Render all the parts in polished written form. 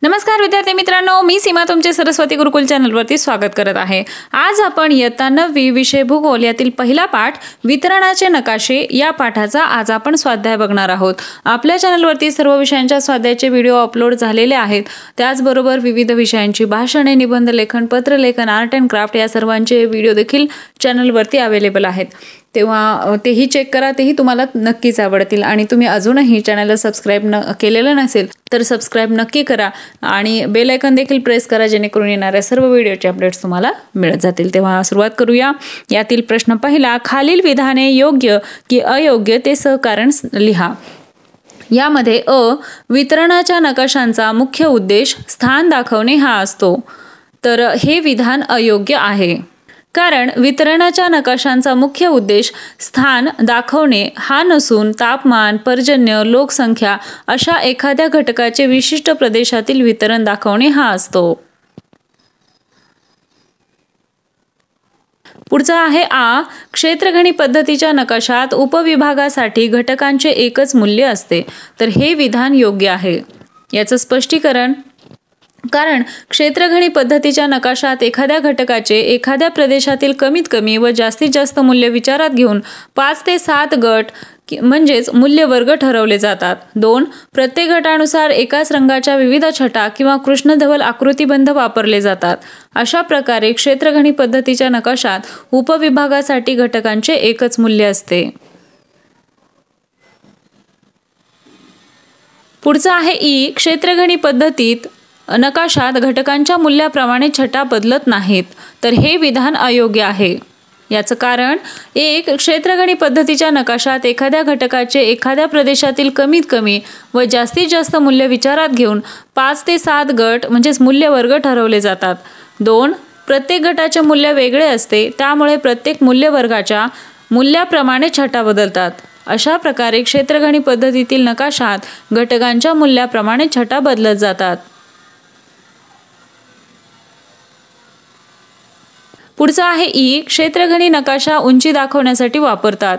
नमस्कार विद्यार्थी मित्रांनो, मी सीमा तुमचे सरस्वती गुरुकुल चॅनलवरती स्वागत करत आहे। आज आपण इयत्ता 9वी विषय भूगोल यातील पहिला पाठ वितरणाचे नकाशे या पाठाचा आज आपण स्वाध्याय बघणार आहोत। आपल्या चॅनलवरती सर्व विषयांच्या स्वाध्यायाचे व्हिडिओ अपलोड झालेले आहेत। त्याचबरोबर विविध विषयांची भाषणे, निबंध लेखन, पत्रलेखन, आर्ट अँड क्राफ्ट या सर्वांचे व्हिडिओ देखील चॅनलवरती अवेलेबल आहेत। तेव्हा तेही चेक करा, तेही तुम्हाला नक्कीच आवडतील। आणि तुम्ही अजूनही चॅनलला सबस्क्राइब केलेलं नसेल तर सबस्क्राइब नक्की करा आणि बेल आयकॉन देखील प्रेस करा, जेणेकरून येणाऱ्या सर्व व्हिडिओचे अपडेट्स तुम्हाला मिळत जातील। तेव्हा सुरुवात करूया। यातील प्रश्न पहिला, खालील विधाने योग्य की अयोग्य ते सहकारण लिहा। यामध्ये अ, वितरणाच्या नकाशांचा मुख्य उद्देश स्थान दाखवणे हा असतो, तर हे विधान अयोग्य आहे। कारण वितरणाच्या नकाशांचा मुख्य उद्देश स्थान दाखवणे हा नसून तापमान, पर्जन्य, लोकसंख्या अशा एखाद्या घटकाचे विशिष्ट प्रदेशातील वितरण दाखवणे हा असतो। पुढचा आहे आ, क्षेत्रगणी पद्धतीच्या नकाशात उपविभागासाठी घटकांचे एकच मूल्य असते, तर हे विधान योग्य आहे। याचं स्पष्टीकरण, कारण क्षेत्रगणी पद्धतीच्या नकाशात एखाद्या घटकाचे एखाद्या प्रदेशातील कमीत कमी व जास्तीत जास्त मूल्य विचारात घेऊन 5 ते 7 गट म्हणजेच मूल्यवर्ग ठरवले जातात। 2. प्रत्येक गटानुसार एकाच रंगाच्या विविध छटा किंवा कृष्णधवल आकृतिबंध वापरले जातात। अशा प्रकारे क्षेत्रगणी पद्धतीच्या नकाशात उपविभागासाठी घटकांचे एकच मूल्य असते। पुढचा आहे ई, क्षेत्रगणी पद्धतीत नकाशात घटकांच्या मूल्याप्रमाणे छटा बदलत नाहीत, तर हे विधान अयोग्य आहे। याचं कारण, एक, क्षेत्रगणी पद्धतीच्या नकाशात एखाद्या घटकाचे एखाद्या प्रदेशातील कमीत कमी व जास्तीत जास्त मूल्य विचारात घेऊन 5 ते 7 गट म्हणजेच मूल्यवर्ग ठरवले जातात। 2. प्रत्येक गटाचे मूल्य वेगळे असते, त्यामुळे प्रत्येक मूल्यवर्गाच्या मूल्याप्रमाणे छटा बदलतात। अशा प्रकारे क्षेत्रगणी पद्धतीतील नकाशात घटकांच्या मूल्याप्रमाणे छटा बदलत जातात। पुढचा आहे ई, क्षेत्रगणी नकाशा उंची दाखवण्यासाठी वापरतात,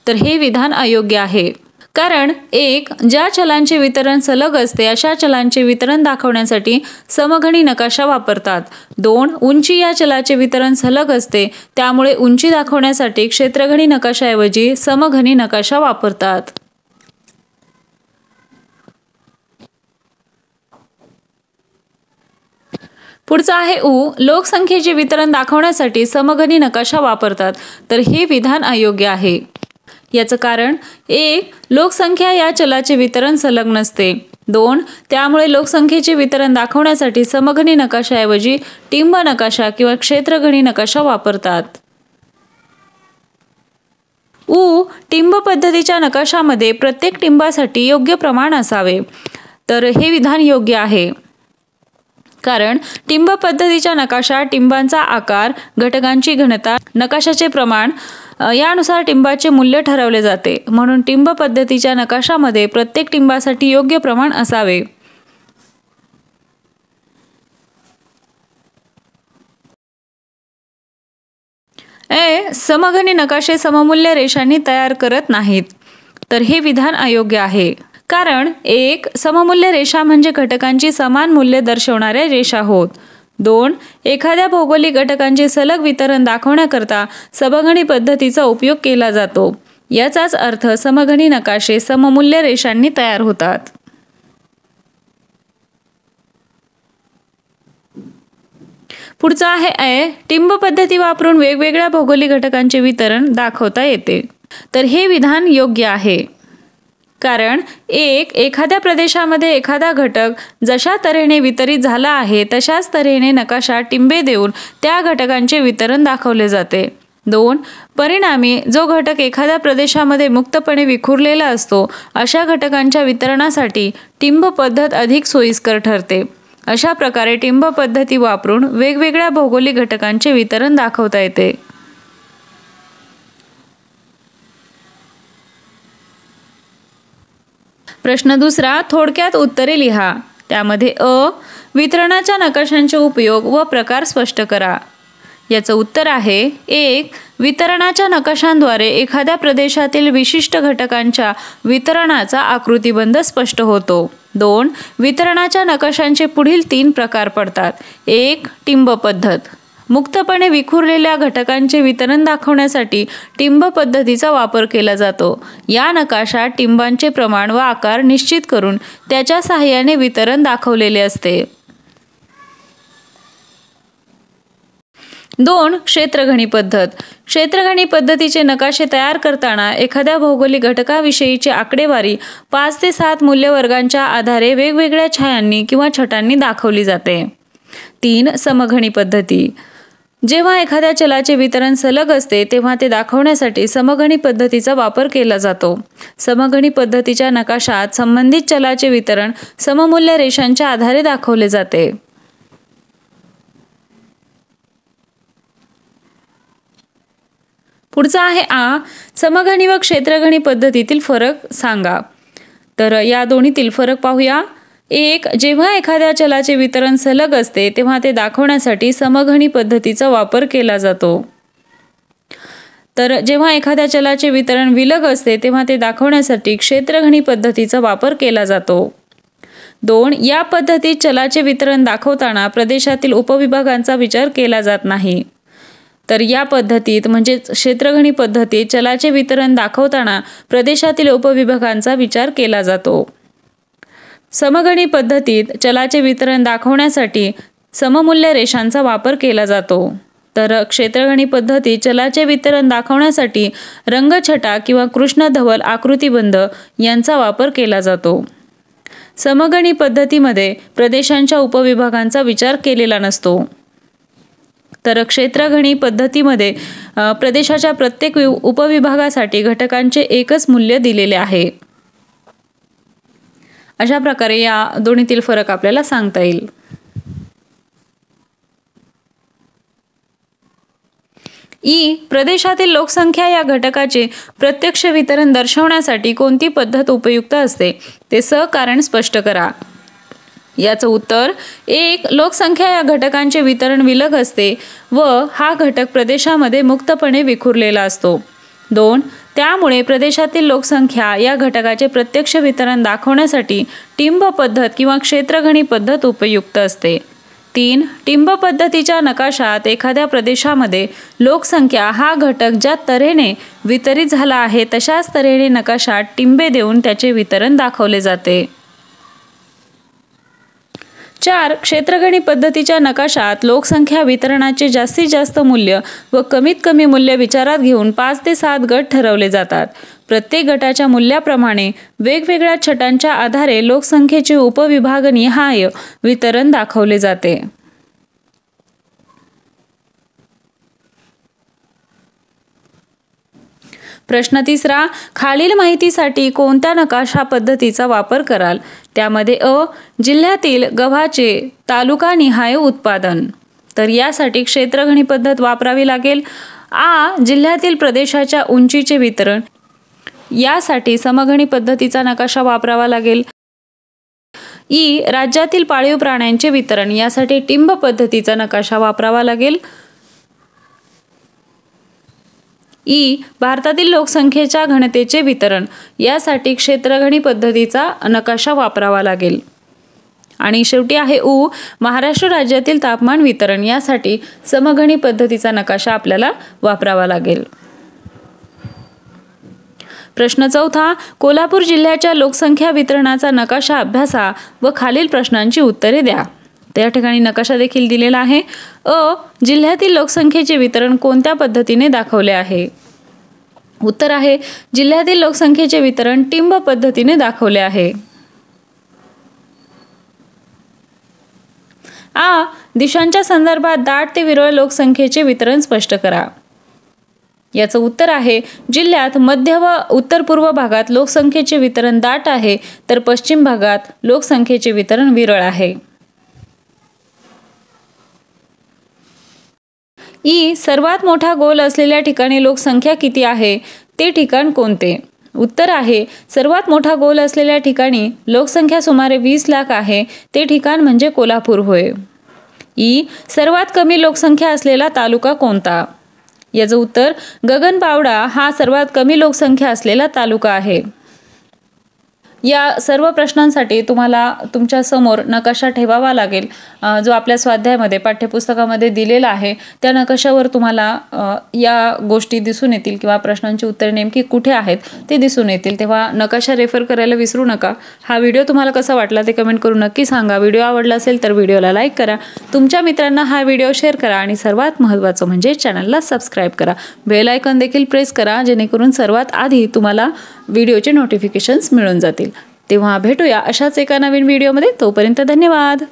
तर हे विधान अयोग्य आहे। कारण, एक, ज्या चलांचे वितरण सलग असते अशा चलांचे वितरण दाखवण्यासाठी समघनी नकाशा वापरतात। 2. उंची या चलाचे वितरण सलग असते, त्यामुळे उंची दाखवण्यासाठी क्षेत्रगणी नकाशाऐवजी समघनी नकाशा वापरतात। पुढचा आहे उ, लोकसंख्येचे वितरण दाखवण्यासाठी समघनी नकाशा वापरतात, तर हे विधान अयोग्य आहे। याचं कारण, एक, लोकसंख्या या चलाचे वितरण सलग नसते। 2. त्यामुळे लोकसंख्येचे वितरण दाखवण्यासाठी समघनी नकाशाऐवजी टिंब नकाशा किंवा क्षेत्रगणी नकाशा वापरतात। उ, टिंब पद्धतीच्या नकाशामध्ये प्रत्येक टिंबासाठी योग्य प्रमाण असावे, तर हे विधान योग्य आहे। कारण टिंब पद्धतीच्या नकाशात टिंबांचा आकार, घटकांची घनता, नकाशाचे प्रमाण यानुसार टिंबाचे मूल्य ठरवले जाते। म्हणून टिंब पद्धतीच्या नकाशामध्ये प्रत्येक टिंबासाठी योग्य प्रमाण असावे। ए, समघनी नकाशे सममूल्य रेषांनी तयार करत नाहीत, तर हे विधान अयोग्य आहे। कारण, एक, सममूल्य रेषा म्हणजे घटकांची समान मूल्य दर्शवणाऱ्या रेषा होत। 2. एखाद्या भौगोलिक घटकांचे सलग वितरण दाखवण्याकरता समघनी पद्धतीचा उपयोग केला जातो। याचाच अर्थ समघनी नकाशे सममूल्य रेषांनी तयार होतात। पुढचा आहे ए, टिंब पद्धती वापरून वेगवेगळ्या भौगोलिक घटकांचे वितरण दाखवता येते, तर हे विधान योग्य आहे। कारण, एक, एखाद्या प्रदेशामध्ये एखादा घटक जशा तऱ्हेने वितरित झाला आहे तशाच तऱ्हेने नकाशात टिंबे देऊन त्या घटकांचे वितरण दाखवले जाते। 2. परिणामी जो घटक एखाद्या प्रदेशामध्ये मुक्तपणे विखुरलेला असतो अशा घटकांच्या वितरणासाठी टिंब पद्धत अधिक सोयीस्कर ठरते। अशा प्रकारे टिंब पद्धती वापरून वेगवेगळ्या भौगोलिक घटकांचे वितरण दाखवता येते। प्रश्न दुसरा, थोडक्यात उत्तरे लिहा। त्यामध्ये अ, वितरणाच्या नकाशांचे उपयोग व प्रकार स्पष्ट करा। याचं उत्तर आहे, 1. वितरणाच्या नकाशांद्वारे एखाद्या प्रदेशातील विशिष्ट घटकांच्या वितरणाचा आकृतिबंध स्पष्ट होतो। 2. वितरणाच्या नकाशांचे पुढील 3 प्रकार पडतात. 1. टिंब पद्धत. मुक्तपणे विखुरलेल्या घटकांचे वितरण दाखवण्यासाठी टिंब पद्धतीचा वापर केला जातो. या नकाशात टिंबांचे प्रमाण व आकार निश्चित करून त्याच्या सहाय्याने वितरण दाखवलेले असते. 2. क्षेत्रगणी पद्धत. क्षेत्रगणी पद्धतीचे नकाशे तयार करताना एखाद्या भौगोलिक घटकाविषयीची आकडेवारी 5 ते 7 मूल्यवर्गांच्या आधारे वेगवेगळ्या छायांनी किंवा छटांनी दाखवली जाते. 3. समघणी पद्धती. जेव्हा एखाद्या चलाचे वितरण सलग असते तेव्हा ते दाखवण्यासाठी समघणी पद्धतीचा वापर केला जातो. समघणी पद्धतीच्या नकाशात संबंधित चलाचे वितरण सममूल्य रेषांच्या आधारे दाखवले जाते. पुढचा आहे समघणी व क्षेत्रगणी पद्धतीतील फरक सांगा. तर या दोन्हीतील फरक पाहूया. 1. जेव्हा एखाद्या चलाचे वितरण सलग असते तेव्हा ते दाखवण्यासाठी समघणी पद्धतीचा वापर केला जातो. तर जेव्हा एखाद्या चलाचे वितरण विलग असते तेव्हा ते दाखवण्यासाठी क्षेत्रगणी पद्धतीचा वापर केला जातो. 2. या पद्धतीत चलाचे वितरण दाखवताना प्रदेशातील उपविभागांचा विचार केला जात नाही. तर या पद्धतीत म्हणजे क्षेत्रगणी पद्धतीत चलाचे वितरण दाखवताना प्रदेशातील उपविभागांचा विचार केला जातो. समघणी पद्धतीत चलाचे वितरण दाखवण्यासाठी सममूल्य रेषांचा वापर केला जातो. तर क्षेत्रगणी पद्धतीत चलाचे वितरण दाखवण्यासाठी रंगछटा किंवा कृष्णधवल आकृतिबंध यांचा वापर केला जातो. समघणी पद्धतीमध्ये प्रदेशांच्या उपविभागांचा विचार केलेला नसतो. तर क्षेत्रगणी पद्धतीमध्ये प्रदेशाच्या प्रत्येक उपविभागासाठी घटकांचे एकच मूल्य दिलेले आहे. अशा प्रकारे या दोन्हीतील फरक आपल्याला सांगता येईल. प्रदेशातील लोकसंख्या या घटकाचे प्रत्यक्ष वितरण दर्शवण्यासाठी कोणती पद्धत उपयुक्त असते ते कारण स्पष्ट करा. याचं उत्तर 1. लोकसंख्या या घटकांचे वितरण विलग असते व हा घटक प्रदेशामध्ये मुक्तपणे विखुरलेला असतो. 2. त्यामुळे प्रदेशातील लोकसंख्या या घटकाचे प्रत्यक्ष वितरण दाखवण्यासाठी टिंब पद्धत किंवा क्षेत्रगणी पद्धत उपयुक्त असते. 3. टिंब पद्धतीच्या नकाशात एखाद्या प्रदेशामध्ये लोकसंख्या हा घटक ज्या तऱ्हेने वितरित झाला आहे तशाच तऱ्हेने नकाशात टिंबे देऊन त्याचे वितरण दाखवले जाते. 4. क्षेत्रगणी पद्धतीच्या नकाशात लोकसंख्या वितरणाचे जास्तीत जास्त मूल्य व कमीत कमी मूल्य विचारात घेऊन 5 ते 7 गट ठरवले जातात. प्रत्येक गटाच्या मूल्याप्रमाणे वेगवेगळ्या छटांच्या आधारे लोकसंख्येचे उपविभागनिहाय वितरण दाखवले जाते. प्रश्न 3. खालील माहितीसाठी कोणत्या नकाशा पद्धतीचा वापर कराल? त्यामध्ये जिल्ह्यातील गव्हाचे तालुकानिहाय उत्पादन. तर यासाठी क्षेत्रगणी पद्धत वापरावी लागेल. जिल्ह्यातील प्रदेशाच्या उंचीचे वितरण. यासाठी समघणी पद्धतीचा नकाशा वापरावा लागेल. राज्यातील पाळीव प्राण्यांचे वितरण. यासाठी टिंब पद्धतीचा नकाशा वापरावा लागेल. भारतातील लोकसंख्येच्या घनतेचे वितरण. यासाठी क्षेत्रगणी पद्धतीचा नकाशा वापरावा लागेल. आणि शेवटी आहे महाराष्ट्र राज्यातील तापमान वितरण. यासाठी समघणी पद्धतीचा नकाशा आपल्याला वापरावा लागेल. प्रश्न 4. कोल्हापूर जिल्ह्याच्या लोकसंख्या वितरणाचा नकाशा अभ्यासा व खालील प्रश्नांची उत्तरे द्या. त्या ठिकाणी नकाशा देखील दिलेला आहे. जिल्ह्यातील लोकसंख्येचे वितरण कोणत्या पद्धतीने दाखवले आहे? उत्तर आहे जिल्ह्यातील लोकसंख्येचे वितरण टिंब पद्धतीने दाखवले आहे. दिशांच्या संदर्भात दाट ते विरळ लोकसंख्येचे वितरण स्पष्ट करा. याचं उत्तर आहे जिल्ह्यात मध्य व उत्तर पूर्व भागात लोकसंख्येचे वितरण दाट आहे तर पश्चिम भागात लोकसंख्येचे वितरण विरळ आहे. सर्वात मोठा गोल असलेल्या ठिकाणी लोकसंख्या किती आहे ते ठिकाण कोणते? उत्तर आहे सर्वात मोठा गोल असलेल्या ठिकाणी लोकसंख्या सुमारे 20 लाख आहे ते ठिकाण म्हणजे कोल्हापूर होय. सर्वात कमी लोकसंख्या असलेला तालुका कोणता? याचं उत्तर गगनबावडा हा सर्वात कमी लोकसंख्या असलेला तालुका आहे. या सर्व प्रश्नांसाठी तुम्हाला तुमच्या समोर नकाशा ठेवावा लागेल, जो आपल्या स्वाध्यायामध्ये पाठ्यपुस्तकामध्ये दिलेला आहे. त्या नकाशावर तुम्हाला या गोष्टी दिसून येतील किंवा प्रश्नांची उत्तरे नेमकी कुठे आहेत ते दिसून येतील. तेव्हा नकाशा रेफर करायला विसरू नका. हा व्हिडिओ तुम्हाला कसा वाटला ते कमेंट करून नक्की सांगा. व्हिडिओ आवडला असेल तर व्हिडिओला लाईक करा, तुमच्या मित्रांना हा व्हिडिओ शेअर करा आणि सर्वात महत्त्वाचं म्हणजे चॅनलला सबस्क्राईब करा. बेल आयकॉन देखील प्रेस करा, जेणेकरून सर्वात आधी तुम्हाला व्हिडिओचे नोटिफिकेशन्स मिळून जातील. तेव्हा भेटूया अशाच एका नवीन व्हिडिओमध्ये. तोपर्यंत धन्यवाद.